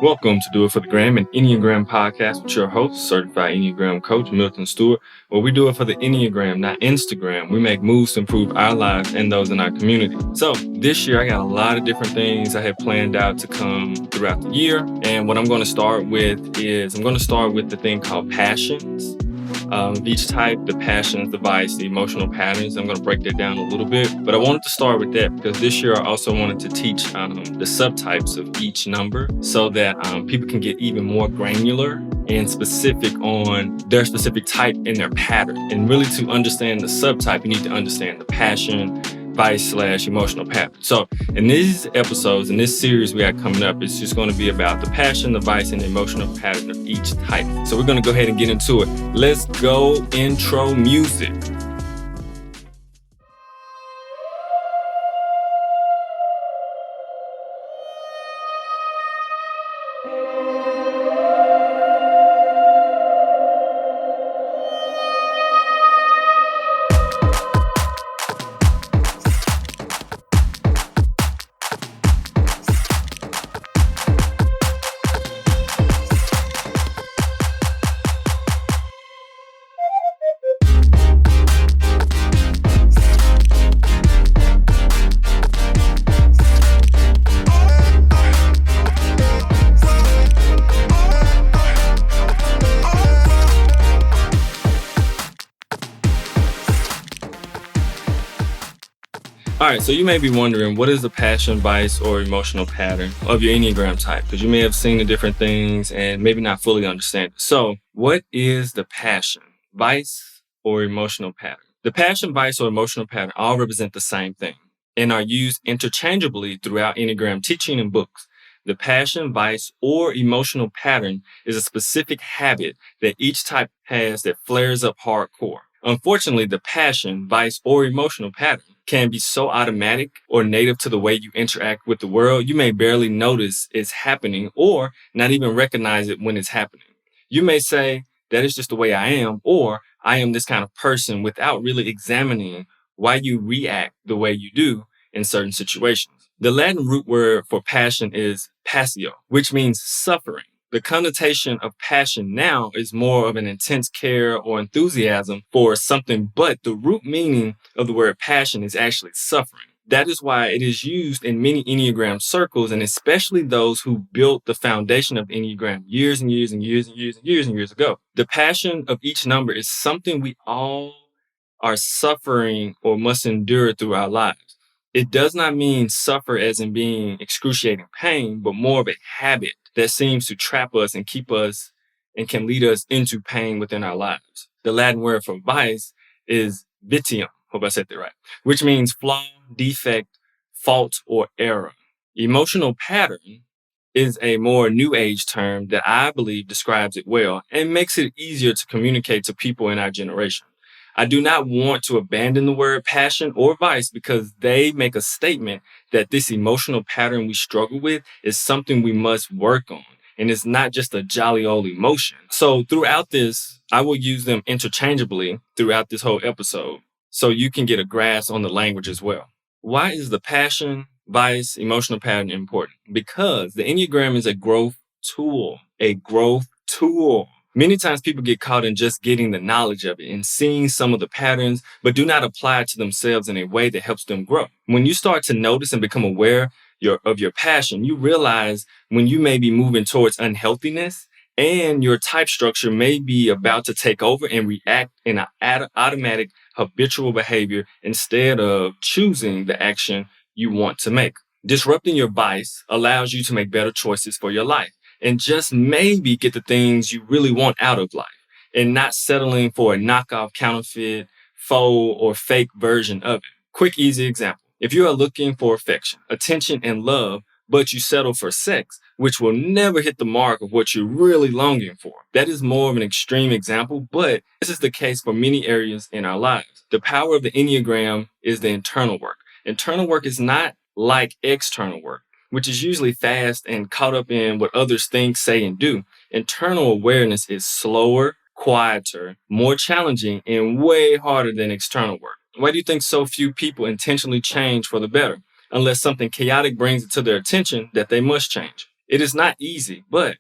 Welcome to Do It for the Gram, an Enneagram podcast with your host, certified Enneagram coach, Milton Stewart, where we do it for the Enneagram, not Instagram. We make moves to improve our lives and those in our community. So this year, I got a lot of different things I had planned out to come throughout the year. And what I'm going to start with is the thing called passions. Each type, the passions, the vice, the emotional patterns. I'm going to break that down a little bit, but I wanted to start with that because this year I also wanted to teach the subtypes of each number so that people can get even more granular and specific on their specific type and their pattern. And really to understand the subtype, you need to understand the passion, vice/emotional pattern. So in these episodes, in this series we got coming up, it's just going to be about the passion, the vice, and the emotional pattern of each type. So we're going to go ahead and get into it. Let's go intro music. All right, so you may be wondering, what is the passion, vice, or emotional pattern of your Enneagram type? Because you may have seen the different things and maybe not fully understand it. So what is the passion, vice, or emotional pattern? The passion, vice, or emotional pattern all represent the same thing and are used interchangeably throughout Enneagram teaching and books. The passion, vice, or emotional pattern is a specific habit that each type has that flares up hardcore. Unfortunately, the passion, vice, or emotional pattern can be so automatic or native to the way you interact with the world, you may barely notice it's happening or not even recognize it when it's happening. You may say, that is just the way I am, or I am this kind of person, without really examining why you react the way you do in certain situations. The Latin root word for passion is passio, which means suffering. The connotation of passion now is more of an intense care or enthusiasm for something, but the root meaning of the word passion is actually suffering. That is why it is used in many Enneagram circles, and especially those who built the foundation of Enneagram years and years and years and years and years and years ago. The passion of each number is something we all are suffering or must endure through our lives. It does not mean suffer as in being excruciating pain, but more of a habit that seems to trap us and keep us and can lead us into pain within our lives. The Latin word for vice is vitium, hope I said that right, which means flaw, defect, fault, or error. Emotional pattern is a more new age term that I believe describes it well and makes it easier to communicate to people in our generation. I do not want to abandon the word passion or vice because they make a statement that this emotional pattern we struggle with is something we must work on. And it's not just a jolly old emotion. So throughout this, I will use them interchangeably throughout this whole episode so you can get a grasp on the language as well. Why is the passion, vice, emotional pattern important? Because the Enneagram is a growth tool. Many times people get caught in just getting the knowledge of it and seeing some of the patterns, but do not apply it to themselves in a way that helps them grow. When you start to notice and become aware of your passion, you realize when you may be moving towards unhealthiness and your type structure may be about to take over and react in an automatic habitual behavior instead of choosing the action you want to make. Disrupting your vice allows you to make better choices for your life and just maybe get the things you really want out of life and not settling for a knockoff, counterfeit, faux, or fake version of it. Quick, easy example. If you are looking for affection, attention, and love, but you settle for sex, which will never hit the mark of what you're really longing for. That is more of an extreme example, but this is the case for many areas in our lives. The power of the Enneagram is the internal work. Internal work is not like external work, which is usually fast and caught up in what others think, say, and do. Internal awareness is slower, quieter, more challenging, and way harder than external work. Why do you think so few people intentionally change for the better, unless something chaotic brings it to their attention that they must change? It is not easy, but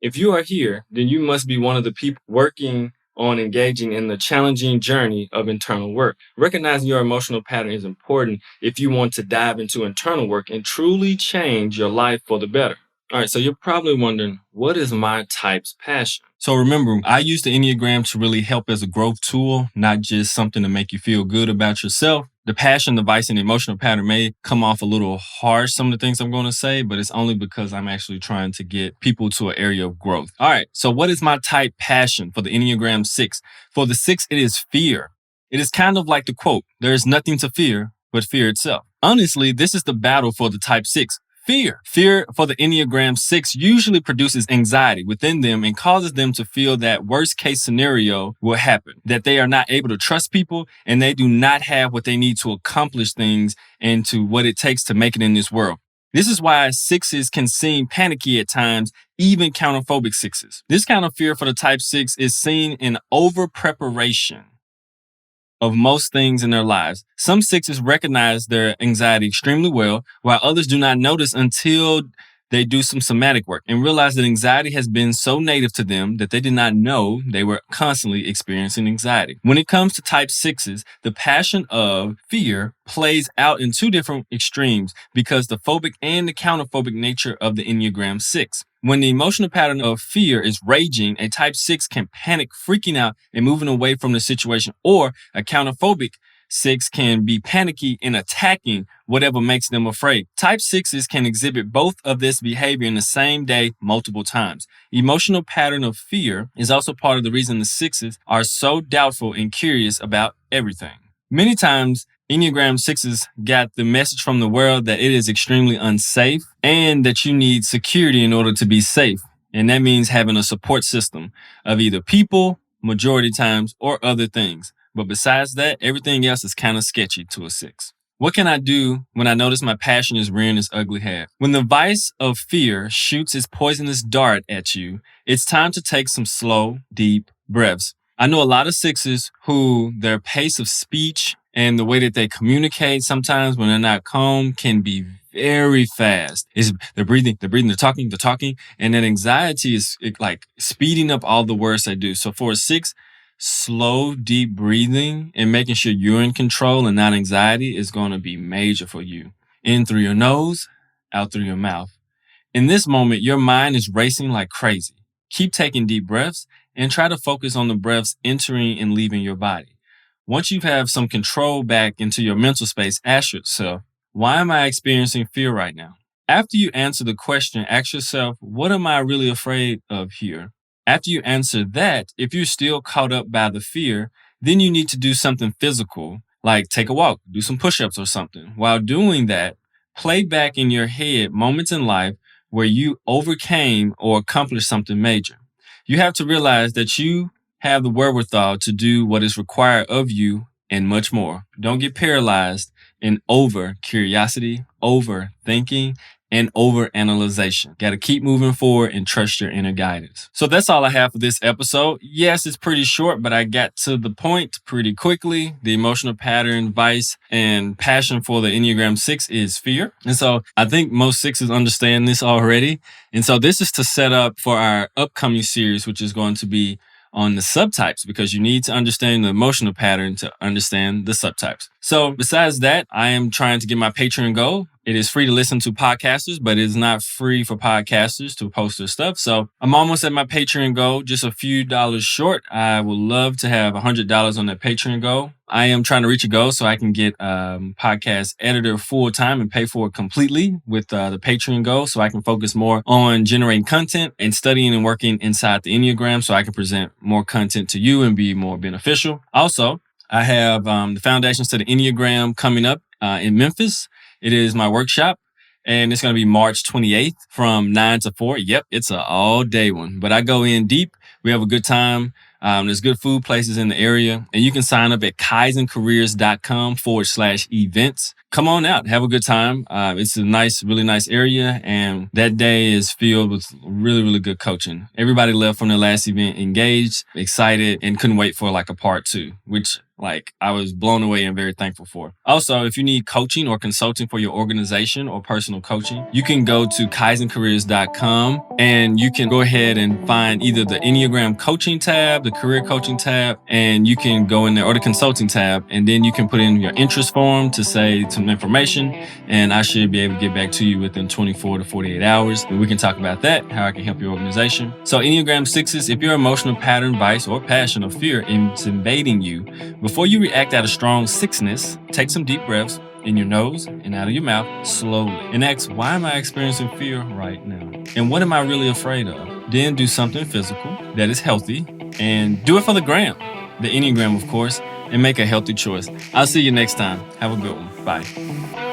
if you are here, then you must be one of the people working on engaging in the challenging journey of internal work. Recognizing your emotional pattern is important if you want to dive into internal work and truly change your life for the better. All right, so you're probably wondering, what is my type's passion? So remember, I use the Enneagram to really help as a growth tool, not just something to make you feel good about yourself. The passion, the vice, and the emotional pattern may come off a little harsh, some of the things I'm going to say, but it's only because I'm actually trying to get people to an area of growth. All right, so what is my type passion for the Enneagram 6? For the 6, it is fear. It is kind of like the quote, there is nothing to fear but fear itself. Honestly, this is the battle for the type 6. Fear. Fear for the Enneagram 6 usually produces anxiety within them and causes them to feel that worst case scenario will happen, that they are not able to trust people and they do not have what they need to accomplish things and to what it takes to make it in this world. This is why 6s can seem panicky at times, even counterphobic 6s. This kind of fear for the type 6 is seen in over preparation of most things in their lives. Some 6s recognize their anxiety extremely well, while others do not notice until they do some somatic work and realize that anxiety has been so native to them that they did not know they were constantly experiencing anxiety. When it comes to type 6s, the passion of fear plays out in two different extremes because the phobic and the counterphobic nature of the Enneagram 6. When the emotional pattern of fear is raging, a type 6 can panic, freaking out and moving away from the situation, or a counterphobic 6 can be panicky and attacking whatever makes them afraid. Type 6s can exhibit both of this behavior in the same day multiple times. Emotional pattern of fear is also part of the reason the 6s are so doubtful and curious about everything. Many times, Enneagram 6s got the message from the world that it is extremely unsafe and that you need security in order to be safe. And that means having a support system of either people, majority times, or other things. But besides that, everything else is kind of sketchy to a 6. What can I do when I notice my passion is rearing its ugly head? When the vice of fear shoots its poisonous dart at you, it's time to take some slow, deep breaths. I know a lot of 6s who their pace of speech and the way that they communicate sometimes when they're not calm can be very fast. They're breathing, they're talking, and that anxiety is like speeding up all the words they do. So for a 6, slow, deep breathing and making sure you're in control and not anxiety is going to be major for you. In through your nose, out through your mouth. In this moment, your mind is racing like crazy. Keep taking deep breaths and try to focus on the breaths entering and leaving your body. Once you have some control back into your mental space, ask yourself, why am I experiencing fear right now? After you answer the question, ask yourself, what am I really afraid of here? After you answer that, if you're still caught up by the fear, then you need to do something physical, like take a walk, do some push-ups or something. While doing that, play back in your head moments in life where you overcame or accomplished something major. You have to realize that you have the wherewithal to do what is required of you and much more. Don't get paralyzed in over curiosity, over thinking, and over analyzation. Got to keep moving forward and trust your inner guidance. So that's all I have for this episode. Yes, it's pretty short, but I got to the point pretty quickly. The emotional pattern, vice, and passion for the Enneagram 6 is fear. And so I think most 6s understand this already. And so this is to set up for our upcoming series, which is going to be on the subtypes, because you need to understand the emotional pattern to understand the subtypes. So besides that, I am trying to get my Patreon goal. It is free to listen to podcasters, but it is not free for podcasters to post their stuff. So I'm almost at my Patreon goal, just a few dollars short. I would love to have $100 on that Patreon goal. I am trying to reach a goal so I can get podcast editor full time and pay for it completely with the Patreon goal, so I can focus more on generating content and studying and working inside the Enneagram so I can present more content to you and be more beneficial. Also, I have the Foundations to the Enneagram coming up in Memphis. It is my workshop, and it's going to be March 28th from 9 to 4. Yep, it's an all-day one, but I go in deep. We have a good time. There's good food places in the area, and you can sign up at kaizencareers.com/events. come on out, have a good time. It's a really nice area. And that day is filled with really, really good coaching. Everybody left from the last event engaged, excited, and couldn't wait for like a part 2, which I was blown away and very thankful for. Also, if you need coaching or consulting for your organization or personal coaching, you can go to kaizencareers.com and you can go ahead and find either the Enneagram coaching tab, the career coaching tab, and you can go in there, or the consulting tab, and then you can put in your interest form to say some information, and I should be able to get back to you within 24 to 48 hours. And we can talk about that, how I can help your organization. So Enneagram 6s, if your emotional pattern, vice, or passion or fear is invading you, before you react out of strong 6ness, take some deep breaths in your nose and out of your mouth slowly and ask, why am I experiencing fear right now? And what am I really afraid of? Then do something physical that is healthy and do it for the gram, the Enneagram, of course, and make a healthy choice. I'll see you next time. Have a good one. Bye.